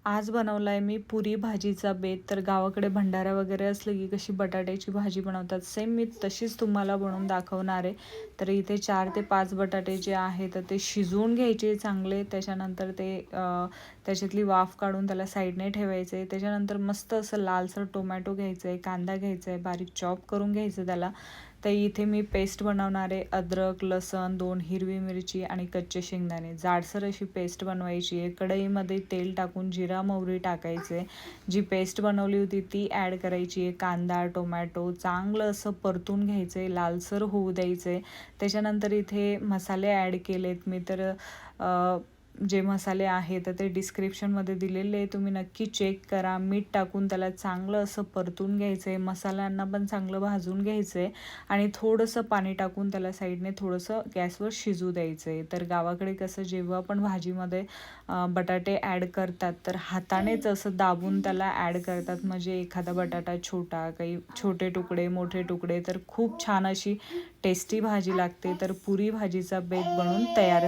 आज बनवलाय मी पुरी भाजीचा बेत. तर गावाकडे भंडारा वगैरे असलं की कशी बटाट्याची भाजी बनवतात, सेम मी तशीच तुम्हाला बनवून दाखवणार आहे. तर इथे 4 ते 5 बटाटे जे आहे तर ते शिजवून घ्यायचे चांगले. त्याच्यानंतर ते त्याच्यातली वाफ काढून त्याला साईडने ठेवायचे. त्याच्यानंतर मस्त असं लालसर टोमॅटो घ्यायचं आहे, कांदा घ्यायचा आहे, बारीक चॉप करून घ्यायचं त्याला. तर इथे मी पेस्ट बनवणार आहे. अद्रक, लसण, 2 हिरवी मिरची आणि कच्चे शेंगदाणे, जाडसर अशी पेस्ट बनवायची आहे. कढईमध्ये तेल टाकून जिरा मोहरी टाकायचे. जी पेस्ट बनवली होती ती ॲड करायची आहे. कांदा, टोमॅटो चांगलं असं परतून घ्यायचं आहे, लालसर होऊ द्यायचं आहे. त्याच्यानंतर इथे मसाले ॲड केलेत मी. तर जे मसाले आहेत तर ते डिस्क्रिप्शनमध्ये दिलेले आहे, तुम्ही नक्की चेक करा. मीठ टाकून त्याला चांगलं असं परतून घ्यायचं आहे. मसाल्यांना पण चांगलं भाजून घ्यायचं आहे आणि थोडंसं पाणी टाकून त्याला साईडने थोडंसं गॅसवर शिजू द्यायचं आहे. तर गावाकडे कसं जेव्हा पण भाजीमध्ये बटाटे ॲड करतात तर हातानेच असं दाबून त्याला ॲड करतात, म्हणजे एखादा बटाटा छोटा, काही छोटे तुकडे, मोठे तुकडे, तर खूप छान अशी टेस्टी भाजी लागते. तर पुरी भाजीचा बेत बनून तयार